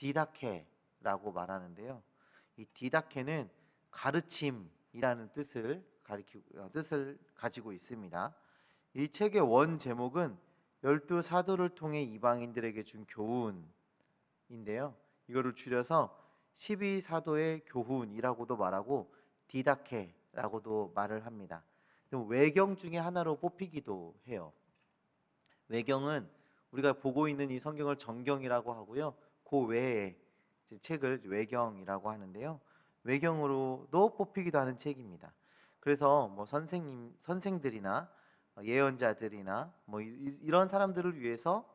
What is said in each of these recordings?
디다케라고 말하는데요. 이 디다케는 가르침이라는 뜻을 가지고 있습니다. 이 책의 원 제목은 12사도를 통해 이방인들에게 준 교훈인데요. 이거를 줄여서 12사도의 교훈이라고도 말하고 디다케라고도 말을 합니다. 외경 중에 하나로 뽑히기도 해요. 외경은 우리가 보고 있는 이 성경을 정경이라고 하고요. 그 외에 책을 외경이라고 하는데요. 외경으로도 뽑히기도 하는 책입니다. 그래서 뭐 선생들이나 예언자들이나 뭐 이런 사람들을 위해서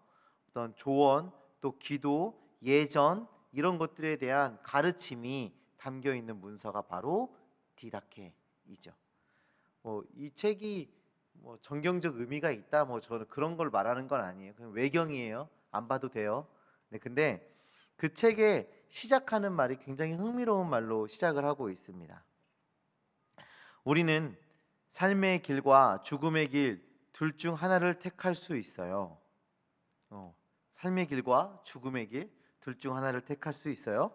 어떤 조언, 또 기도, 예전 이런 것들에 대한 가르침이 담겨 있는 문서가 바로 디다케이죠. 이 책이 뭐 정경적 의미가 있다, 뭐 저는 그런 걸 말하는 건 아니에요. 그냥 외경이에요. 안 봐도 돼요. 네, 근데 그 책에 시작하는 말이 굉장히 흥미로운 말로 시작을 하고 있습니다. 우리는 삶의 길과 죽음의 길 둘 중 하나를 택할 수 있어요. 삶의 길과 죽음의 길 둘 중 하나를 택할 수 있어요.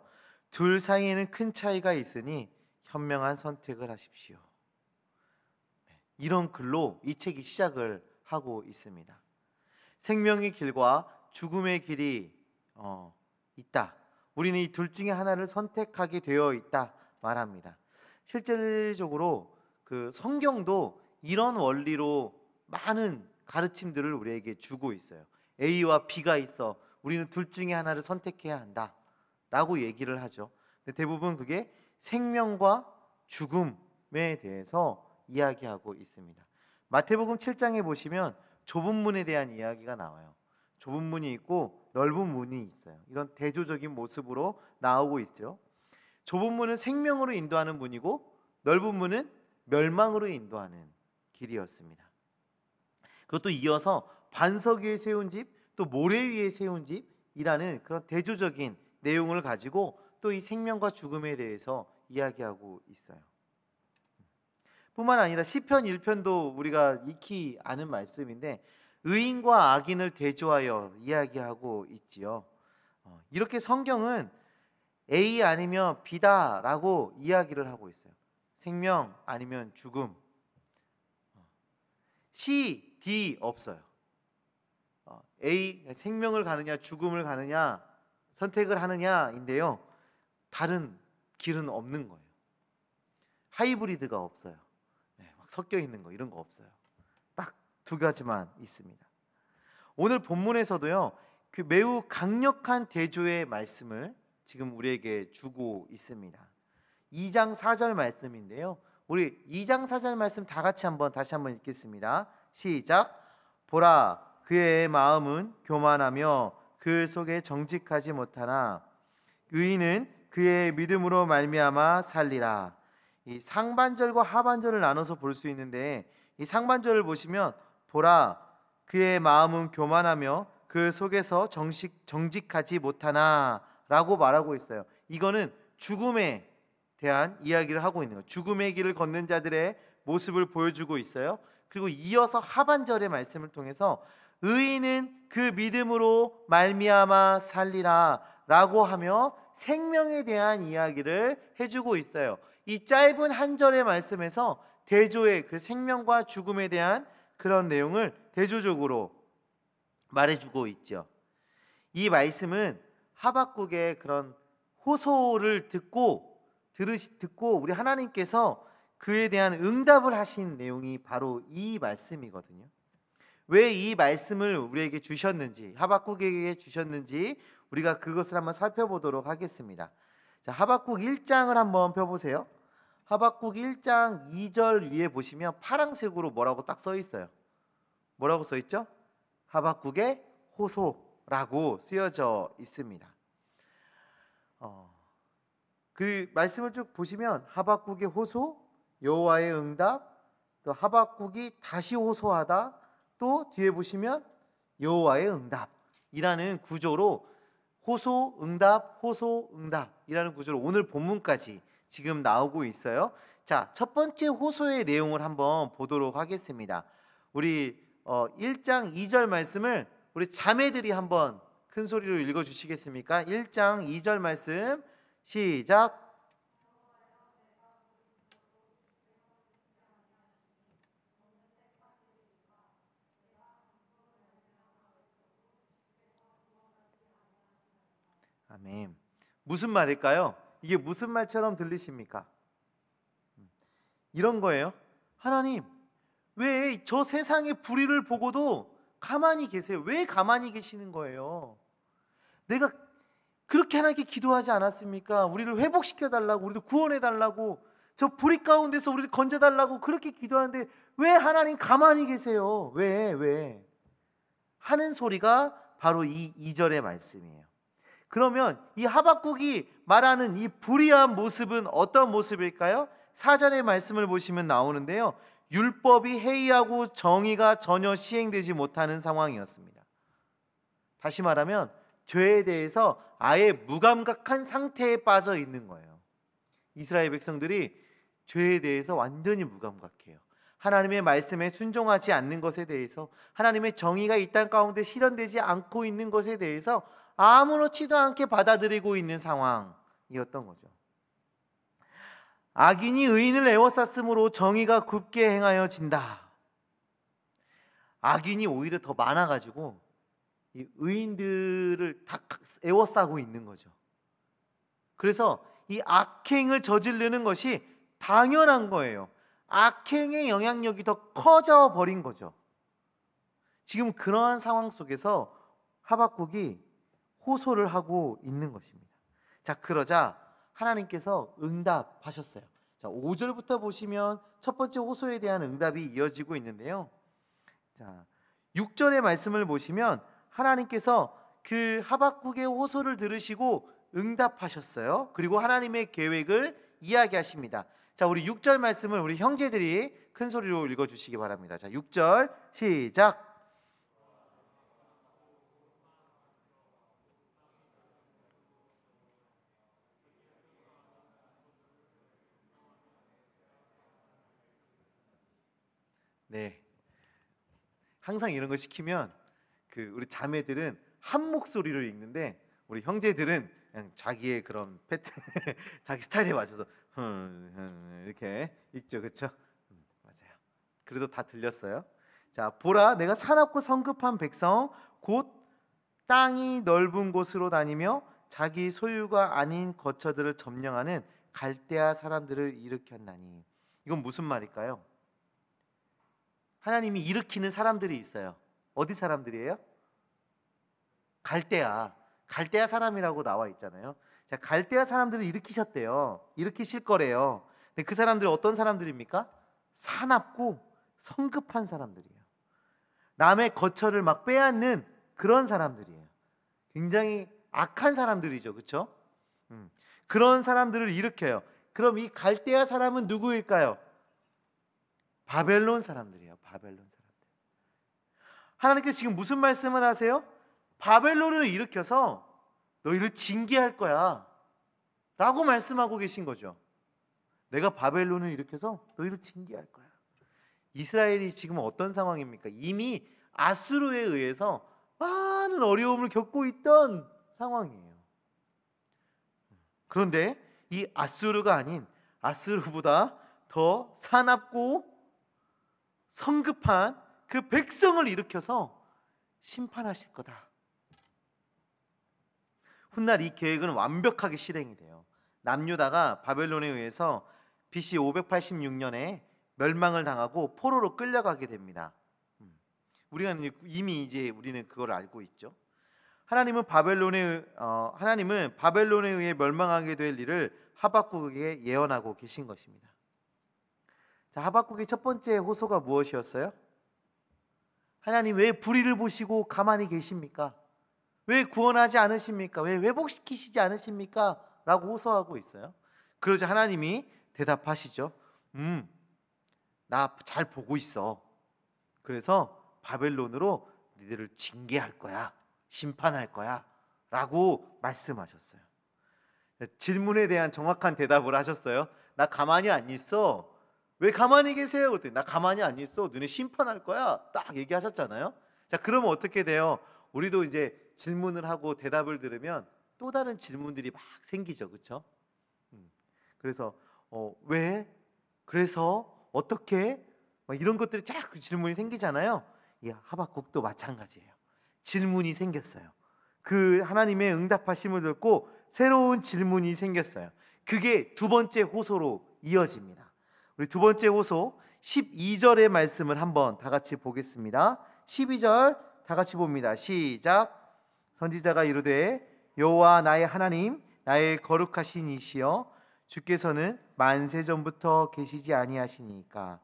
둘 사이에는 큰 차이가 있으니 현명한 선택을 하십시오. 이런 글로 이 책이 시작을 하고 있습니다. 생명의 길과 죽음의 길이 있다. 우리는 이 둘 중에 하나를 선택하게 되어 있다 말합니다. 실질적으로 그 성경도 이런 원리로 많은 가르침들을 우리에게 주고 있어요. A와 B가 있어. 우리는 둘 중에 하나를 선택해야 한다 라고 얘기를 하죠. 근데 대부분 그게 생명과 죽음에 대해서 이야기하고 있습니다. 마태복음 7장에 보시면 좁은 문에 대한 이야기가 나와요. 좁은 문이 있고 넓은 문이 있어요. 이런 대조적인 모습으로 나오고 있죠. 좁은 문은 생명으로 인도하는 문이고 넓은 문은 멸망으로 인도하는 길이었습니다. 그것도 이어서 반석 위에 세운 집, 또 모래 위에 세운 집이라는 그런 대조적인 내용을 가지고 또 이 생명과 죽음에 대해서 이야기하고 있어요. 뿐만 아니라 시편 1편도 우리가 익히 아는 말씀인데 의인과 악인을 대조하여 이야기하고 있지요. 이렇게 성경은 A 아니면 B다라고 이야기를 하고 있어요. 생명 아니면 죽음. C, D 없어요. A, 생명을 가느냐 죽음을 가느냐 선택을 하느냐인데요. 다른 길은 없는 거예요. 하이브리드가 없어요. 막 섞여 있는 거 이런 거 없어요. 딱 두 가지만 있습니다. 오늘 본문에서도요. 그 매우 강력한 대조의 말씀을 지금 우리에게 주고 있습니다. 2장 4절 말씀인데요. 우리 2장 4절 말씀 다 같이 다시 한번 읽겠습니다. 시작. 보라 그의 마음은 교만하며 그 속에 정직하지 못하나 의인은 그의 믿음으로 말미암아 살리라. 이 상반절과 하반절을 나눠서 볼 수 있는데 이 상반절을 보시면 보라 그의 마음은 교만하며 그 속에서 정직하지 못하나 라고 말하고 있어요. 이거는 죽음에 대한 이야기를 하고 있는 거예요. 죽음의 길을 걷는 자들의 모습을 보여주고 있어요. 그리고 이어서 하반절의 말씀을 통해서 의인은 그 믿음으로 말미암아 살리라 라고 하며 생명에 대한 이야기를 해주고 있어요. 이 짧은 한 절의 말씀에서 대조의 그 생명과 죽음에 대한 그런 내용을 대조적으로 말해주고 있죠. 이 말씀은 하박국의 그런 호소를 듣고 우리 하나님께서 그에 대한 응답을 하신 내용이 바로 이 말씀이거든요. 왜 이 말씀을 우리에게 주셨는지, 하박국에게 주셨는지 우리가 그것을 한번 살펴보도록 하겠습니다. 자, 하박국 1장을 한번 펴보세요. 하박국 1장 2절 위에 보시면 파란색으로 뭐라고 딱 써 있어요. 뭐라고 써 있죠? 하박국의 호소라고 쓰여져 있습니다. 그 말씀을 쭉 보시면 하박국의 호소, 여호와의 응답, 또 하박국이 다시 호소하다, 또 뒤에 보시면 여호와의 응답이라는 구조로 호소, 응답, 호소, 응답이라는 구조로 오늘 본문까지 지금 나오고 있어요. 자, 첫 번째 호소의 내용을 한번 보도록 하겠습니다. 우리 1장 2절 말씀을 우리 자매들이 한번 큰 소리로 읽어 주시겠습니까? 1장 2절 말씀 시작. 아멘. 무슨 말일까요? 이게 무슨 말처럼 들리십니까? 이런 거예요. 하나님, 왜 저 세상의 불의를 보고도 가만히 계세요? 왜 가만히 계시는 거예요? 내가 그렇게 하나님께 기도하지 않았습니까? 우리를 회복시켜 달라고, 우리를 구원해 달라고, 저 불의 가운데서 우리를 건져 달라고 그렇게 기도하는데 왜 하나님 가만히 계세요? 왜? 하는 소리가 바로 이 2절의 말씀이에요. 그러면 이 하박국이 말하는 이 불의한 모습은 어떤 모습일까요? 4절의 말씀을 보시면 나오는데요. 율법이 해이하고 정의가 전혀 시행되지 못하는 상황이었습니다. 다시 말하면 죄에 대해서 아예 무감각한 상태에 빠져 있는 거예요. 이스라엘 백성들이 죄에 대해서 완전히 무감각해요. 하나님의 말씀에 순종하지 않는 것에 대해서, 하나님의 정의가 이 땅 가운데 실현되지 않고 있는 것에 대해서 아무렇지도 않게 받아들이고 있는 상황이었던 거죠. 악인이 의인을 애워쌌으므로 정의가 굽게 행하여진다. 악인이 오히려 더 많아가지고 이 의인들을 다 애워싸고 있는 거죠. 그래서 이 악행을 저지르는 것이 당연한 거예요. 악행의 영향력이 더 커져 버린 거죠. 지금 그러한 상황 속에서 하박국이 호소를 하고 있는 것입니다. 자, 그러자 하나님께서 응답하셨어요. 자, 5절부터 보시면 첫 번째 호소에 대한 응답이 이어지고 있는데요. 자, 6절의 말씀을 보시면 하나님께서 그 하박국의 호소를 들으시고 응답하셨어요. 그리고 하나님의 계획을 이야기하십니다. 자, 우리 6절 말씀을 우리 형제들이 큰 소리로 읽어 주시기 바랍니다. 자, 6절 시작. 네. 항상 이런 거 시키면 우리 자매들은 한 목소리로 읽는데 우리 형제들은 그냥 자기의 그런 패턴, 자기 스타일에 맞춰서 이렇게 읽죠, 그렇죠? 맞아요. 그래도 다 들렸어요. 자, 보라, 내가 사납고 성급한 백성, 곧 땅이 넓은 곳으로 다니며 자기 소유가 아닌 거처들을 점령하는 갈대아 사람들을 일으켰나니. 이건 무슨 말일까요? 하나님이 일으키는 사람들이 있어요. 어디 사람들이에요? 갈대아 사람이라고 나와 있잖아요. 자, 갈대아 사람들을 일으키셨대요. 일으키실 거래요. 근데 그 사람들이 어떤 사람들입니까? 사납고 성급한 사람들이에요. 남의 거처를 막 빼앗는 그런 사람들이에요. 굉장히 악한 사람들이죠, 그렇죠? 그런 사람들을 일으켜요. 그럼 이 갈대아 사람은 누구일까요? 바벨론 사람들이에요. 바벨론 사람들. 하나님께서 지금 무슨 말씀을 하세요? 바벨론을 일으켜서 너희를 징계할 거야 라고 말씀하고 계신 거죠. 내가 바벨론을 일으켜서 너희를 징계할 거야. 이스라엘이 지금 어떤 상황입니까? 이미 아수르에 의해서 많은 어려움을 겪고 있던 상황이에요. 그런데 이 아수르가 아닌 아수르보다 더 사납고 성급한 그 백성을 일으켜서 심판하실 거다. 훗날 이 계획은 완벽하게 실행이 돼요. 남유다가 바벨론에 의해서 BC 586년에 멸망을 당하고 포로로 끌려가게 됩니다. 이미 이제 우리는 그걸 알고 있죠. 하나님은 바벨론에 의해 멸망하게 될 일을 하박국에게 예언하고 계신 것입니다. 자, 하박국의 첫 번째 호소가 무엇이었어요? 하나님, 왜 불의를 보시고 가만히 계십니까? 왜 구원하지 않으십니까? 왜 회복시키시지 않으십니까? 라고 호소하고 있어요. 그러자 하나님이 대답하시죠. 나 잘 보고 있어. 그래서 바벨론으로 너희들을 징계할 거야. 심판할 거야. 라고 말씀하셨어요. 질문에 대한 정확한 대답을 하셨어요. 나 가만히 안 있어. 왜 가만히 계세요? 그랬더니 나 가만히 안 있어. 너네 심판할 거야. 딱 얘기하셨잖아요. 자, 그러면 어떻게 돼요? 우리도 이제 질문을 하고 대답을 들으면 또 다른 질문들이 막 생기죠, 그렇죠? 그래서 왜? 그래서 어떻게? 막 이런 것들이 자꾸 질문이 생기잖아요. 이 하박국도 마찬가지예요. 질문이 생겼어요. 그 하나님의 응답하심을 듣고 새로운 질문이 생겼어요. 그게 두 번째 호소로 이어집니다. 우리 두 번째 호소 12절의 말씀을 한번 다 같이 보겠습니다. 12절 다 같이 봅니다. 시작. 선지자가 이르되 여호와 나의 하나님 나의 거룩하신 이시여 주께서는 만세 전부터 계시지 아니하시니까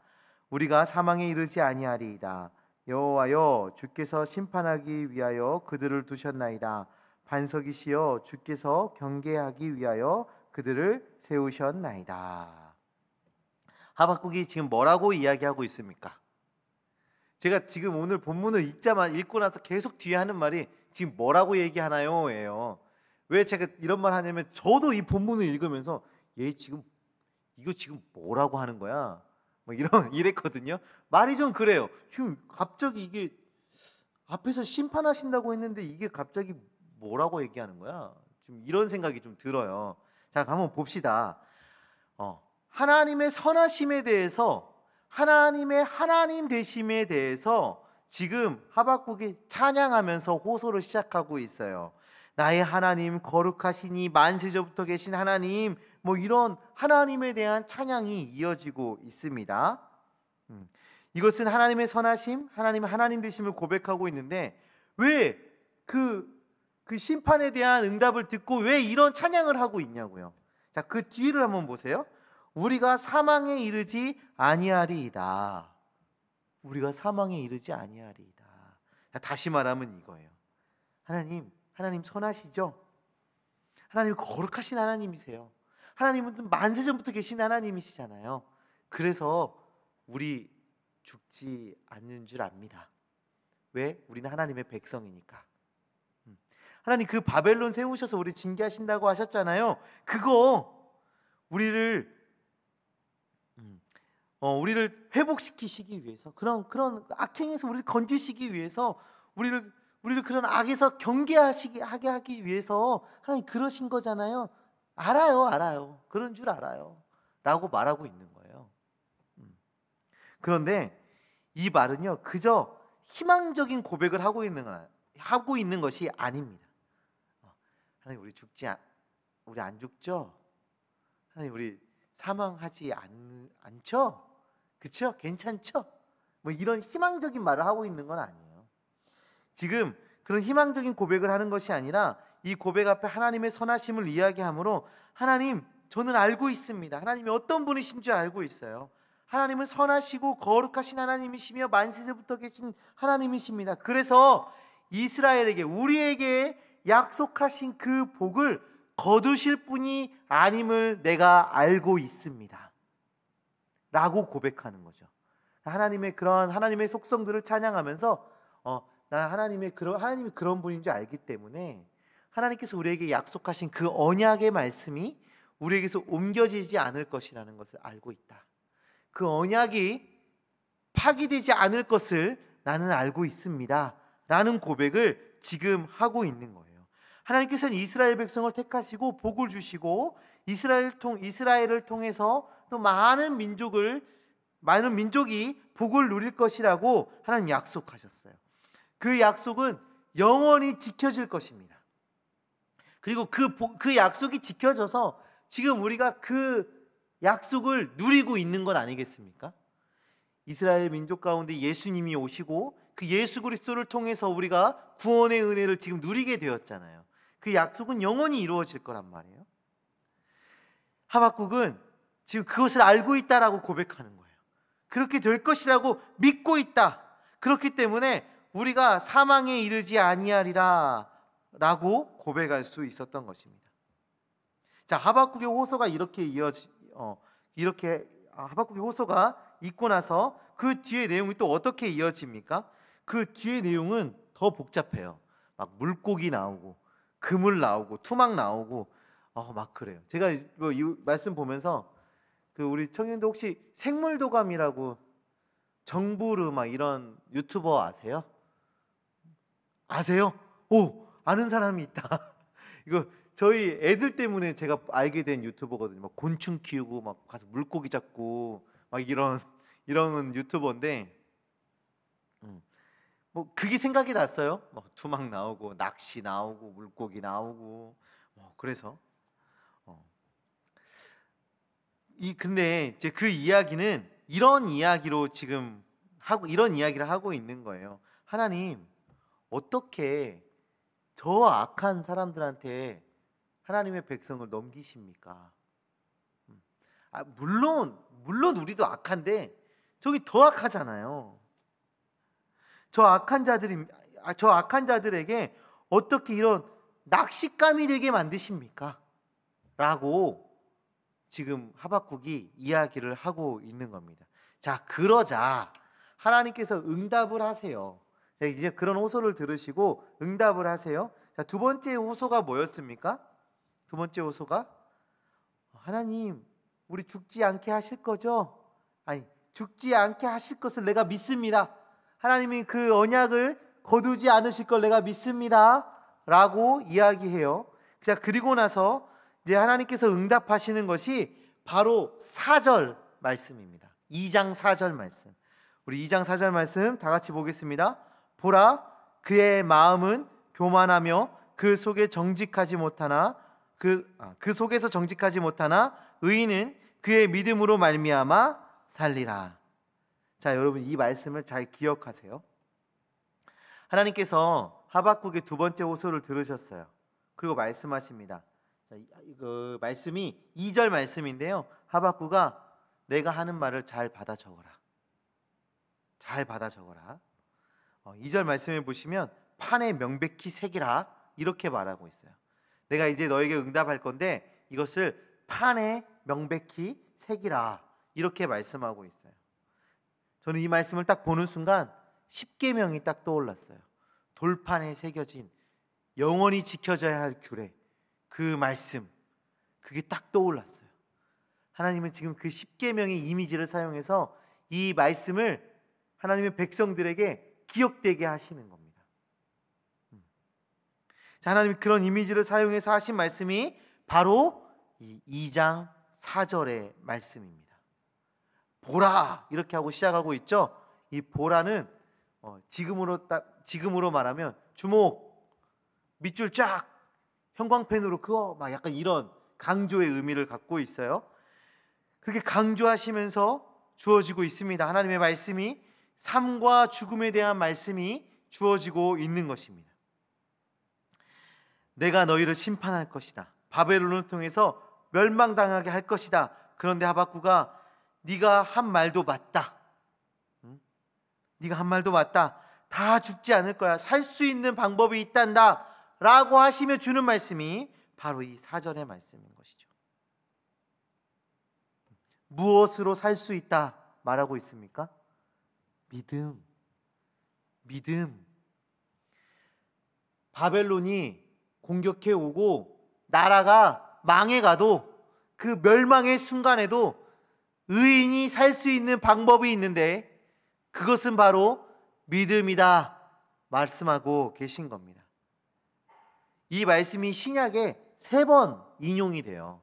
우리가 사망에 이르지 아니하리이다. 여호와여 주께서 심판하기 위하여 그들을 두셨나이다. 반석이시여 주께서 경계하기 위하여 그들을 세우셨나이다. 하박국이 지금 뭐라고 이야기하고 있습니까? 제가 지금 오늘 본문을 읽고 나서 계속 뒤에 하는 말이 지금 뭐라고 얘기하나요? 예요. 왜 제가 이런 말 하냐면 저도 이 본문을 읽으면서 얘 지금 이거 지금 뭐라고 하는 거야? 뭐 이랬거든요. 말이 좀 그래요. 지금 갑자기 이게 앞에서 심판하신다고 했는데 이게 갑자기 뭐라고 얘기하는 거야? 지금 이런 생각이 좀 들어요. 자, 한번 봅시다. 하나님의 선하심에 대해서, 하나님의 하나님 되심에 대해서 지금 하박국이 찬양하면서 호소를 시작하고 있어요. 나의 하나님 거룩하시니 만세전부터 계신 하나님, 뭐 이런 하나님에 대한 찬양이 이어지고 있습니다. 이것은 하나님의 선하심, 하나님의 하나님 되심을 고백하고 있는데 왜 그 심판에 대한 응답을 듣고 왜 이런 찬양을 하고 있냐고요. 자, 그 뒤를 한번 보세요. 우리가 사망에 이르지 아니하리이다. 우리가 사망에 이르지 아니하리이다. 자, 다시 말하면 이거예요. 하나님 선하시죠? 하나님 거룩하신 하나님이세요. 하나님은 만세전부터 계신 하나님이시잖아요. 그래서 우리 죽지 않는 줄 압니다. 왜? 우리는 하나님의 백성이니까. 하나님 그 바벨론 세우셔서 우리 징계하신다고 하셨잖아요. 그거 우리를 회복시키시기 위해서, 그런 악행에서 우리를 건지시기 위해서, 우리를 그런 악에서 경계하게 하기 위해서 하나님 그러신 거잖아요. 알아요. 그런 줄 알아요. 라고 말하고 있는 거예요. 그런데 이 말은요, 그저 희망적인 고백을 하고 있는 것이 아닙니다. 하나님 우리 안 죽죠? 하나님 우리 사망하지 않죠? 그렇죠? 괜찮죠? 뭐 이런 희망적인 말을 하고 있는 건 아니에요. 지금 그런 희망적인 고백을 하는 것이 아니라 이 고백 앞에 하나님의 선하심을 이야기하므로 하나님 저는 알고 있습니다. 하나님이 어떤 분이신 줄 알고 있어요. 하나님은 선하시고 거룩하신 하나님이시며 만세전부터 계신 하나님이십니다. 그래서 이스라엘에게 우리에게 약속하신 그 복을 거두실 분이 아님을 내가 알고 있습니다. 라고 고백하는 거죠. 하나님의 그런 하나님의 속성들을 찬양하면서 하나님이 그런 분인 줄 알기 때문에 하나님께서 우리에게 약속하신 그 언약의 말씀이 우리에게서 옮겨지지 않을 것이라는 것을 알고 있다. 그 언약이 파기되지 않을 것을 나는 알고 있습니다. 라는 고백을 지금 하고 있는 거예요. 하나님께서는 이스라엘 백성을 택하시고 복을 주시고 이스라엘을 통해서 또 많은 민족이 복을 누릴 것이라고 하나님 약속하셨어요. 그 약속은 영원히 지켜질 것입니다. 그리고 그 약속이 지켜져서 지금 우리가 그 약속을 누리고 있는 것 아니겠습니까? 이스라엘 민족 가운데 예수님이 오시고 그 예수 그리스도를 통해서 우리가 구원의 은혜를 지금 누리게 되었잖아요. 그 약속은 영원히 이루어질 거란 말이에요. 하박국은 지금 그것을 알고 있다라고 고백하는 거예요. 그렇게 될 것이라고 믿고 있다. 그렇기 때문에 우리가 사망에 이르지 아니하리라 라고 고백할 수 있었던 것입니다. 자, 하박국의 호소가 하박국의 호소가 있고 나서 그 뒤에 내용이 또 어떻게 이어집니까? 그 뒤에 내용은 더 복잡해요. 막 물고기 나오고 그물 나오고 투막 나오고 막 그래요. 제가 이 말씀 보면서 우리 청년들 혹시 생물도감이라고 정부르 막 이런 유튜버 아세요? 아세요? 오, 아는 사람이 있다. 이거 저희 애들 때문에 제가 알게 된 유튜버거든요. 막 곤충 키우고 막 가서 물고기 잡고 막 이런 유튜버인데 뭐 그게 생각이 났어요. 막 투막 나오고 낚시 나오고 물고기 나오고 그래서 근데 이제 그 이야기는 이런 이야기로 지금 이런 이야기를 하고 있는 거예요. 하나님, 어떻게 저 악한 사람들한테 하나님의 백성을 넘기십니까? 물론 우리도 악한데 저기 더 악하잖아요. 저 악한 자들에게 어떻게 이런 낚싯감이 되게 만드십니까? 라고 지금 하박국이 이야기를 하고 있는 겁니다. 자, 그러자 하나님께서 응답을 하세요. 자, 이제 그런 호소를 들으시고 응답을 하세요. 자, 두 번째 호소가 뭐였습니까? 두 번째 호소가 하나님, 우리 죽지 않게 하실 거죠? 아니, 죽지 않게 하실 것을 내가 믿습니다. 하나님이 그 언약을 거두지 않으실 걸 내가 믿습니다. 라고 이야기해요. 자, 그리고 나서 이제 하나님께서 응답하시는 것이 바로 4절 말씀입니다. 2장 4절 말씀. 우리 2장 4절 말씀 다 같이 보겠습니다. 보라, 그의 마음은 교만하며 그 속에서 정직하지 못하나 의인은 그의 믿음으로 말미암아 살리라. 자, 여러분 이 말씀을 잘 기억하세요. 하나님께서 하박국의 두 번째 호소를 들으셨어요. 그리고 말씀하십니다. 자, 그 말씀이 2절 말씀인데요. 하박국아, 내가 하는 말을 잘 받아 적어라. 잘 받아 적어라. 2절 말씀에 보시면 판에 명백히 새기라 이렇게 말하고 있어요. 내가 이제 너에게 응답할 건데 이것을 판에 명백히 새기라 이렇게 말씀하고 있어요. 저는 이 말씀을 딱 보는 순간 십계명이 딱 떠올랐어요. 돌판에 새겨진 영원히 지켜져야 할 규례, 그 말씀, 그게 딱 떠올랐어요. 하나님은 지금 그 십계명의 이미지를 사용해서 이 말씀을 하나님의 백성들에게 기억되게 하시는 겁니다. 자, 하나님이 그런 이미지를 사용해서 하신 말씀이 바로 이 2장 4절의 말씀입니다. 보라 이렇게 하고 시작하고 있죠. 이 보라는 지금으로 말하면 주목, 밑줄 쫙, 형광펜으로 그어 막 약간 이런 강조의 의미를 갖고 있어요. 그렇게 강조하시면서 주어지고 있습니다. 하나님의 말씀이 삶과 죽음에 대한 말씀이 주어지고 있는 것입니다. 내가 너희를 심판할 것이다. 바벨론을 통해서 멸망당하게 할 것이다. 그런데 하박국아, 네가 한 말도 맞다. 네가 한 말도 맞다. 다 죽지 않을 거야. 살 수 있는 방법이 있단다. 라고 하시며 주는 말씀이 바로 이 4절의 말씀인 것이죠. 무엇으로 살 수 있다 말하고 있습니까? 믿음. 바벨론이 공격해 오고 나라가 망해가도 그 멸망의 순간에도 의인이 살 수 있는 방법이 있는데 그것은 바로 믿음이다 말씀하고 계신 겁니다. 이 말씀이 신약에 3번 인용이 돼요.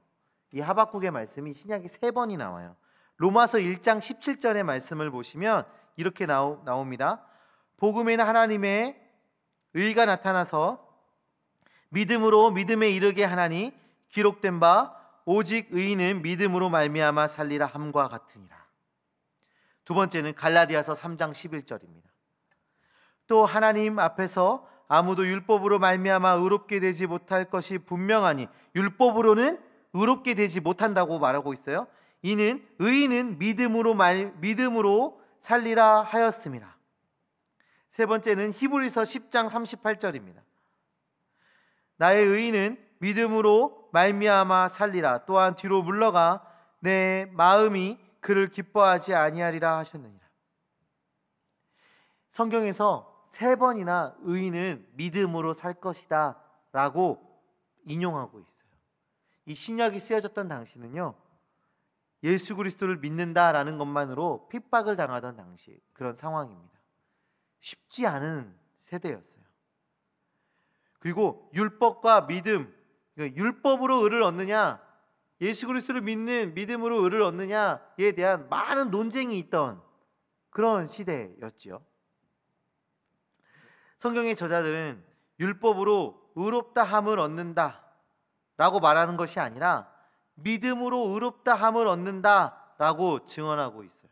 이 하박국의 말씀이 신약에 3번이 나와요. 로마서 1장 17절의 말씀을 보시면 이렇게 나옵니다. 복음에는 하나님의 의가 나타나서 믿음으로 믿음에 이르게 하나니 기록된 바 오직 의인은 믿음으로 말미암아 살리라 함과 같으니라. 두 번째는 갈라디아서 3장 11절입니다. 또 하나님 앞에서 아무도 율법으로 말미암아 의롭게 되지 못할 것이 분명하니, 율법으로는 의롭게 되지 못한다고 말하고 있어요. 이는 의인은 믿음으로 살리라 하였습니다. 세 번째는 히브리서 10장 38절입니다. 나의 의인은 믿음으로 말미암아 살리라. 또한 뒤로 물러가 내 마음이 그를 기뻐하지 아니하리라 하셨느니라. 성경에서 3번이나 의인은 믿음으로 살 것이다 라고 인용하고 있어요. 이 신약이 쓰여졌던 당시는요, 예수 그리스도를 믿는다라는 것만으로 핍박을 당하던 당시 그런 상황입니다. 쉽지 않은 세대였어요. 그리고 율법과 믿음, 그러니까 율법으로 의를 얻느냐, 예수 그리스도를 믿는 믿음으로 의를 얻느냐에 대한 많은 논쟁이 있던 그런 시대였지요. 성경의 저자들은 율법으로 의롭다함을 얻는다 라고 말하는 것이 아니라 믿음으로 의롭다함을 얻는다 라고 증언하고 있어요.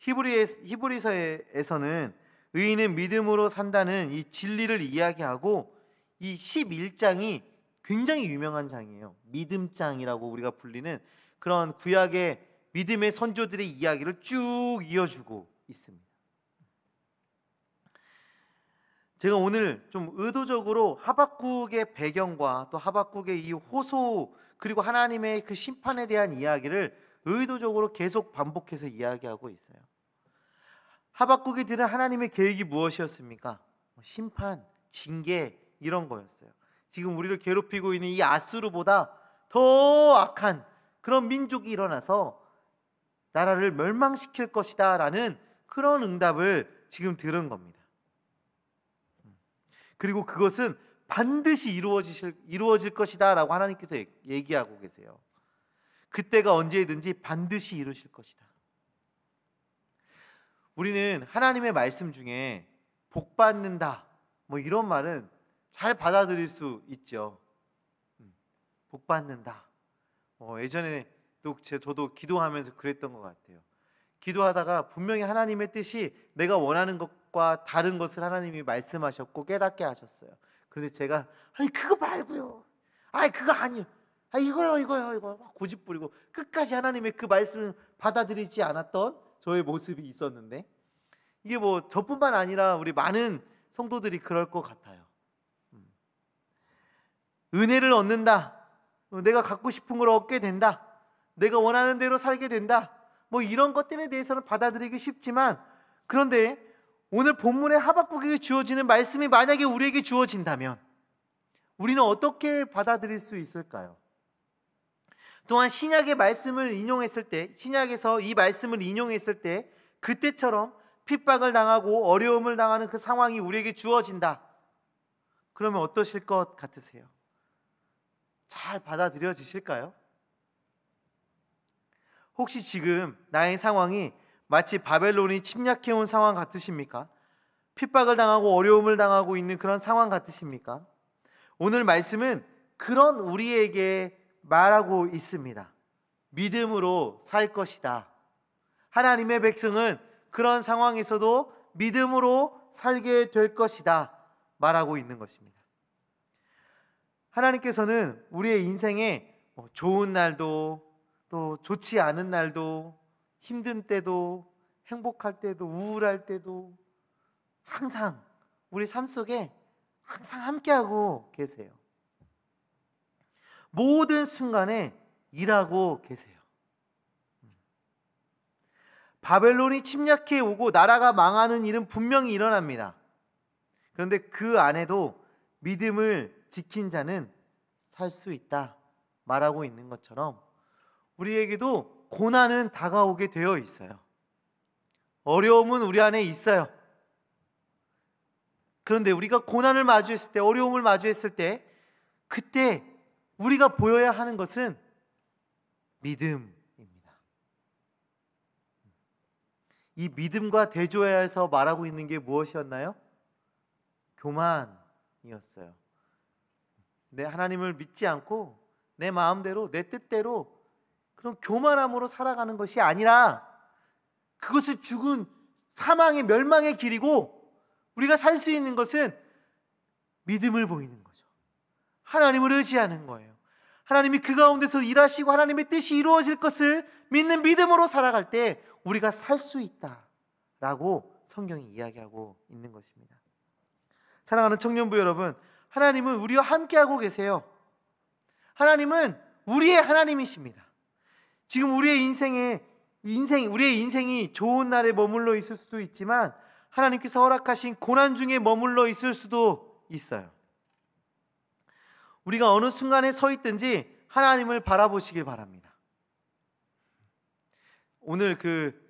히브리서에서는 의인은 믿음으로 산다는 이 진리를 이야기하고, 이 11장이 굉장히 유명한 장이에요. 믿음장이라고 우리가 불리는 그런 구약의 믿음의 선조들의 이야기를 쭉 이어주고 있습니다. 제가 오늘 좀 의도적으로 하박국의 배경과 또 하박국의 이 호소, 그리고 하나님의 그 심판에 대한 이야기를 의도적으로 계속 반복해서 이야기하고 있어요. 하박국이 들은 하나님의 계획이 무엇이었습니까? 심판, 징계 이런 거였어요. 지금 우리를 괴롭히고 있는 이 아수르보다 더 악한 그런 민족이 일어나서 나라를 멸망시킬 것이다 라는 그런 응답을 지금 들은 겁니다. 그리고 그것은 반드시 이루어질 것이다 라고 하나님께서 얘기하고 계세요. 그때가 언제든지 반드시 이루실 것이다. 우리는 하나님의 말씀 중에 복 받는다 뭐 이런 말은 잘 받아들일 수 있죠. 복 받는다. 예전에 또 저도 기도하면서 그랬던 것 같아요. 기도하다가 분명히 하나님의 뜻이 내가 원하는 것과 다른 것을 하나님이 말씀하셨고 깨닫게 하셨어요. 그런데 제가 아니 그거 말고요, 아니 그거 아니요, 아 이거요 막 고집부리고 끝까지 하나님의 그 말씀을 받아들이지 않았던 저의 모습이 있었는데, 이게 뭐 저뿐만 아니라 우리 많은 성도들이 그럴 것 같아요. 은혜를 얻는다, 내가 갖고 싶은 걸 얻게 된다, 내가 원하는 대로 살게 된다, 뭐 이런 것들에 대해서는 받아들이기 쉽지만, 그런데 오늘 본문의 하박국에게 주어지는 말씀이 만약에 우리에게 주어진다면 우리는 어떻게 받아들일 수 있을까요? 또한 신약의 말씀을 인용했을 때, 신약에서 이 말씀을 인용했을 때 그때처럼 핍박을 당하고 어려움을 당하는 그 상황이 우리에게 주어진다. 그러면 어떠실 것 같으세요? 잘 받아들여지실까요? 혹시 지금 나의 상황이 마치 바벨론이 침략해온 상황 같으십니까? 핍박을 당하고 어려움을 당하고 있는 그런 상황 같으십니까? 오늘 말씀은 그런 우리에게 말하고 있습니다. 믿음으로 살 것이다. 하나님의 백성은 그런 상황에서도 믿음으로 살게 될 것이다 말하고 있는 것입니다. 하나님께서는 우리의 인생에 좋은 날도 또 좋지 않은 날도, 힘든 때도, 행복할 때도, 우울할 때도 항상 우리 삶 속에 항상 함께하고 계세요. 모든 순간에 일하고 계세요. 바벨론이 침략해 오고 나라가 망하는 일은 분명히 일어납니다. 그런데 그 안에도 믿음을 지킨 자는 살 수 있다 말하고 있는 것처럼 우리에게도 고난은 다가오게 되어 있어요. 어려움은 우리 안에 있어요. 그런데 우리가 고난을 마주했을 때, 어려움을 마주했을 때, 그때 우리가 보여야 하는 것은 믿음입니다. 이 믿음과 대조해서 말하고 있는 게 무엇이었나요? 교만이었어요. 내 하나님을 믿지 않고 내 마음대로, 내 뜻대로 그런 교만함으로 살아가는 것이 아니라, 그것은 죽은 사망의 멸망의 길이고, 우리가 살 수 있는 것은 믿음을 보이는 거죠. 하나님을 의지하는 거예요. 하나님이 그 가운데서 일하시고 하나님의 뜻이 이루어질 것을 믿는 믿음으로 살아갈 때 우리가 살 수 있다라고 성경이 이야기하고 있는 것입니다. 사랑하는 청년부 여러분, 하나님은 우리와 함께하고 계세요. 하나님은 우리의 하나님이십니다. 지금 우리의 인생이 좋은 날에 머물러 있을 수도 있지만 하나님께서 허락하신 고난 중에 머물러 있을 수도 있어요. 우리가 어느 순간에 서 있든지 하나님을 바라보시길 바랍니다. 오늘 그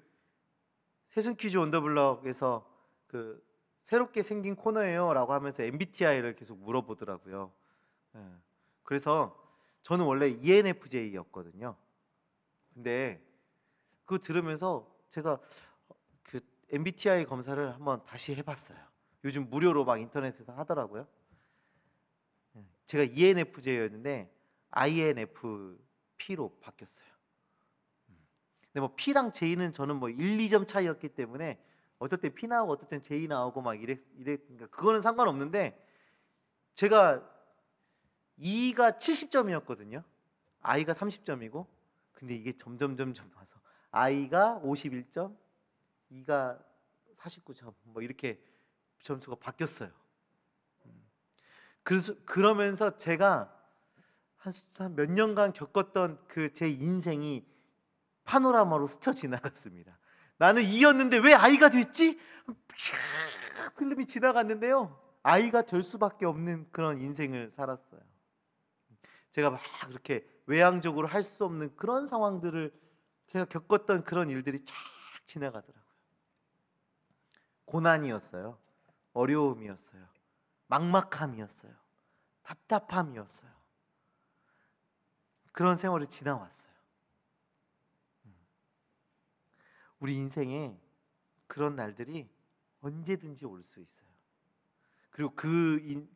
세순 퀴즈 온 더 블럭에서 그 새롭게 생긴 코너예요 라고 하면서 MBTI를 계속 물어보더라고요. 그래서 저는 원래 ENFJ였거든요. 근데 그거 들으면서 제가 그 MBTI 검사를 한번 다시 해봤어요. 요즘 무료로 막 인터넷에서 하더라고요. 제가 ENFJ였는데 INFP로 바뀌었어요. 근데 뭐 P랑 J는 저는 뭐 1, 2점 차이였기 때문에 어떨 때 P 나오고 어떨 땐 J 나오고 막 이랬으니까 그거는 상관없는데, 제가 E가 70점이었거든요. I가 30점이고, 근데 이게 점점 와서 I가 51점, E가 49점 뭐 이렇게 점수가 바뀌었어요. 그러면서 제가 한 몇 년간 겪었던 그 제 인생이 파노라마로 스쳐 지나갔습니다. 나는 E였는데 왜 I가 됐지? 필름이 지나갔는데요, I가 될 수밖에 없는 그런 인생을 살았어요. 제가 막 그렇게 외향적으로 할 수 없는 그런 상황들을, 제가 겪었던 그런 일들이 쫙 지나가더라고요. 고난이었어요. 어려움이었어요. 막막함이었어요. 답답함이었어요. 그런 세월을 지나왔어요. 우리 인생에 그런 날들이 언제든지 올 수 있어요. 그리고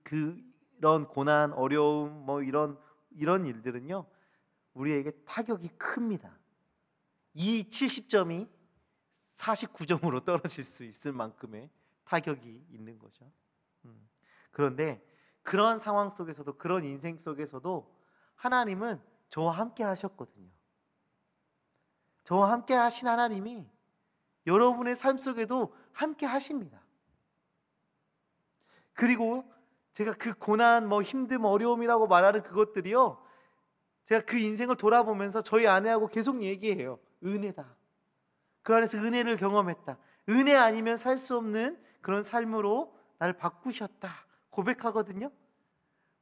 그런 고난, 어려움, 뭐 이런 일들은요, 우리에게 타격이 큽니다. 이 70점이 49점으로 떨어질 수 있을 만큼의 타격이 있는 거죠. 그런데 그런 상황 속에서도, 그런 인생 속에서도 하나님은 저와 함께 하셨거든요. 저와 함께 하신 하나님이 여러분의 삶 속에도 함께 하십니다. 그리고 제가 그 고난, 뭐 힘듦, 어려움이라고 말하는 그것들이요, 제가 그 인생을 돌아보면서 저희 아내하고 계속 얘기해요. 은혜다. 그 안에서 은혜를 경험했다. 은혜 아니면 살 수 없는 그런 삶으로 나를 바꾸셨다 고백하거든요.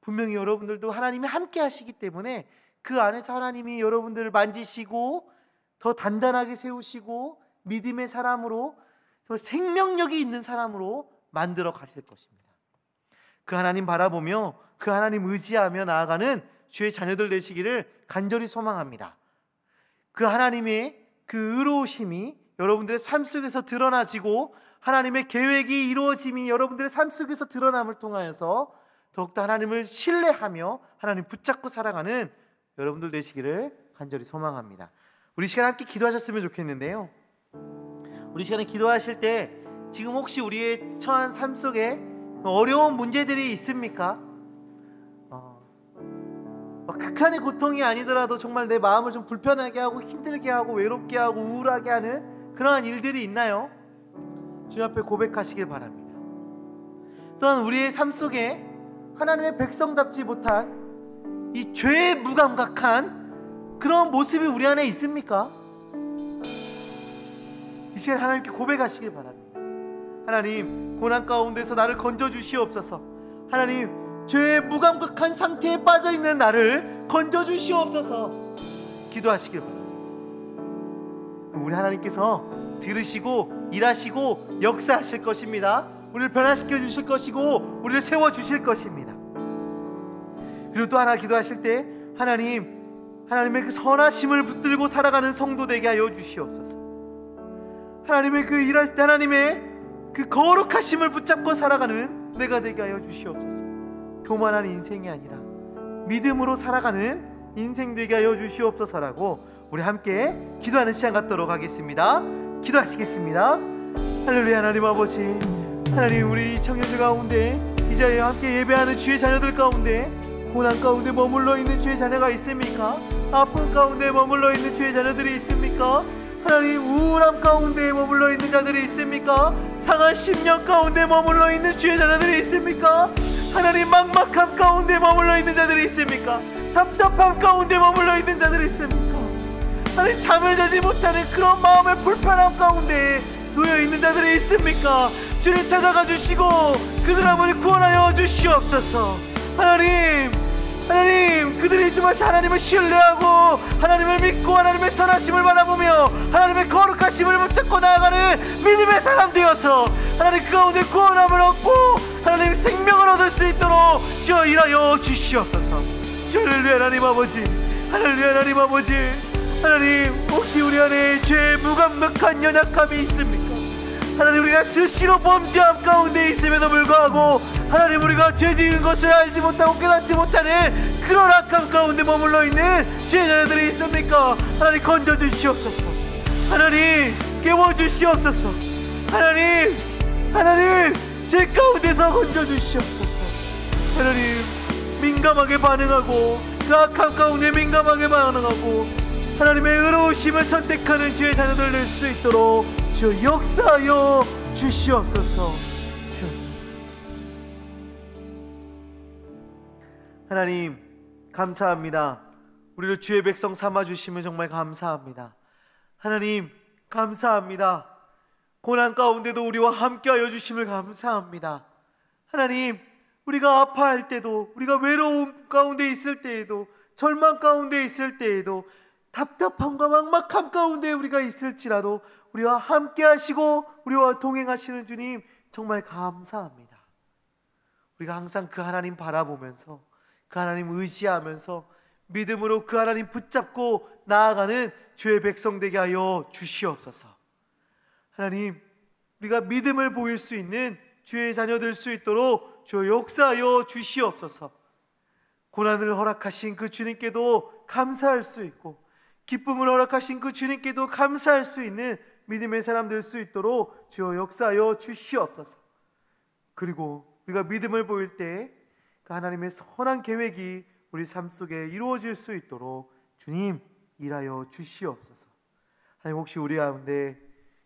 분명히 여러분들도 하나님이 함께 하시기 때문에 그 안에서 하나님이 여러분들을 만지시고 더 단단하게 세우시고 믿음의 사람으로, 더 생명력이 있는 사람으로 만들어 가실 것입니다. 그 하나님 바라보며 그 하나님 의지하며 나아가는 주의 자녀들 되시기를 간절히 소망합니다. 그 하나님의 그 의로우심이 여러분들의 삶 속에서 드러나지고, 하나님의 계획이 이루어짐이 여러분들의 삶 속에서 드러남을 통하여서 더욱더 하나님을 신뢰하며 하나님 붙잡고 살아가는 여러분들 되시기를 간절히 소망합니다. 우리 시간 함께 기도하셨으면 좋겠는데요, 우리 시간에 기도하실 때 지금 혹시 우리의 처한 삶 속에 어려운 문제들이 있습니까? 극한의 고통이 아니더라도 정말 내 마음을 좀 불편하게 하고 힘들게 하고 외롭게 하고 우울하게 하는 그러한 일들이 있나요? 주님 앞에 고백하시길 바랍니다. 또한 우리의 삶 속에 하나님의 백성답지 못한 이 죄에 무감각한 그런 모습이 우리 안에 있습니까? 이 시간 하나님께 고백하시길 바랍니다. 하나님, 고난 가운데서 나를 건져주시옵소서. 하나님, 죄에 무감각한 상태에 빠져있는 나를 건져주시옵소서. 기도하시길 바랍니다. 우리 하나님께서 들으시고 일하시고 역사하실 것입니다. 우리를 변화시켜 주실 것이고 우리를 세워주실 것입니다. 그리고 또 하나 기도하실 때 하나님의 그 선하심을 붙들고 살아가는 성도 되게 하여 주시옵소서. 하나님의 그 일하실 때 하나님의 그 거룩하심을 붙잡고 살아가는 내가 되게 하여 주시옵소서. 교만한 인생이 아니라 믿음으로 살아가는 인생 되게 하여 주시옵소서라고 우리 함께 기도하는 시간 갖도록 하겠습니다. 기도하시겠습니다. 할렐루야. 하나님 아버지, 하나님, 우리 청년들 가운데 이 자리에 함께 예배하는 주의 자녀들 가운데 고난 가운데 머물러 있는 주의 자녀가 있습니까? 아픔 가운데 머물러 있는 주의 자녀들이 있습니까? 하나님, 우울함 가운데 머물러 있는 자들이 있습니까? 상한 심령 가운데 머물러 있는 주의 자녀들이 있습니까? 하나님, 막막함 가운데 머물러 있는 자들이 있습니까? 답답함 가운데 머물러 있는 자들이 있습니까? 하나님, 잠을 자지 못하는 그런 마음의 불편함 가운데 놓여 있는 자들이 있습니까? 주님 찾아가 주시고 그들 아버지 구원하여 주시옵소서. 하나님, 하나님, 그들이 주마시 하나님을 신뢰하고 하나님을 믿고 하나님의 선하심을 바라보며 하나님의 거룩하심을 붙잡고 나아가는 믿음의 사람 되어서 하나님 그 가운데 구원함을 얻고 하나님 생명을 얻을 수 있도록 주여 일하여 주시옵소서. 주를 위해 하나님 아버지, 하나님 하나님 아버지, 하나님, 혹시 우리 안에 죄의 무감각한 연약함이 있습니까? 하나님, 우리가 수시로 범죄함 가운데 있음에도 불구하고 하나님, 우리가 죄 지은 것을 알지 못하고 깨닫지 못하는 그런 악함 가운데 머물러 있는 죄 자녀들이 있습니까? 하나님, 건져주시옵소서. 하나님, 깨워주시옵소서. 하나님, 하나님, 죄 가운데서 건져주시옵소서. 하나님, 민감하게 반응하고 그 악함 가운데 민감하게 반응하고 하나님의 의로우심을 선택하는 주의 자녀들 될 수 있도록 주여 역사하여 주시옵소서. 하나님, 감사합니다. 우리를 주의 백성 삼아주시면 정말 감사합니다. 하나님, 감사합니다. 고난 가운데도 우리와 함께하여 주심을 감사합니다. 하나님, 우리가 아파할 때도, 우리가 외로움 가운데 있을 때에도, 절망 가운데 있을 때에도, 답답함과 막막함 가운데 우리가 있을지라도 우리와 함께 하시고 우리와 동행하시는 주님, 정말 감사합니다. 우리가 항상 그 하나님 바라보면서 그 하나님 의지하면서 믿음으로 그 하나님 붙잡고 나아가는 주의 백성 되게 하여 주시옵소서. 하나님, 우리가 믿음을 보일 수 있는 주의 자녀 될 수 있도록 주여 역사하여 주시옵소서. 고난을 허락하신 그 주님께도 감사할 수 있고 기쁨을 허락하신 그 주님께도 감사할 수 있는 믿음의 사람 될 수 있도록 주여 역사하여 주시옵소서. 그리고 우리가 믿음을 보일 때 그 하나님의 선한 계획이 우리 삶 속에 이루어질 수 있도록 주님 일하여 주시옵소서. 하나님, 혹시 우리 가운데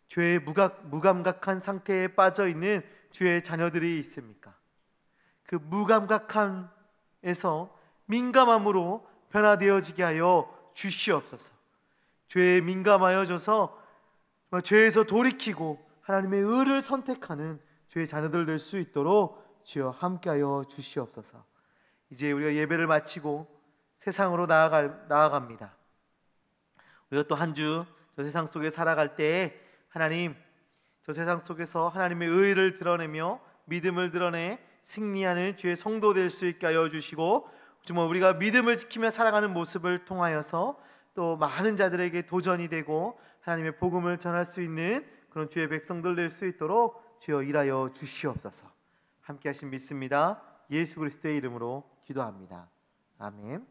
죄의 무감각한 상태에 빠져 있는 주의 자녀들이 있습니까? 그 무감각함에서 민감함으로 변화되어지게 하여 주시옵소서. 죄에 민감하여져서 죄에서 돌이키고 하나님의 의를 선택하는 주의 자녀들 될 수 있도록 주여 함께하여 주시옵소서. 이제 우리가 예배를 마치고 세상으로 나아갑니다. 우리가 또 한 주 저 세상 속에 살아갈 때에 하나님, 저 세상 속에서 하나님의 의를 드러내며 믿음을 드러내 승리하는 주의 성도 될 수 있게 하여 주시고, 정말 우리가 믿음을 지키며 살아가는 모습을 통하여서 또 많은 자들에게 도전이 되고 하나님의 복음을 전할 수 있는 그런 주의 백성들 될 수 있도록 주여 일하여 주시옵소서. 함께 하신 믿습니다. 예수 그리스도의 이름으로 기도합니다. 아멘.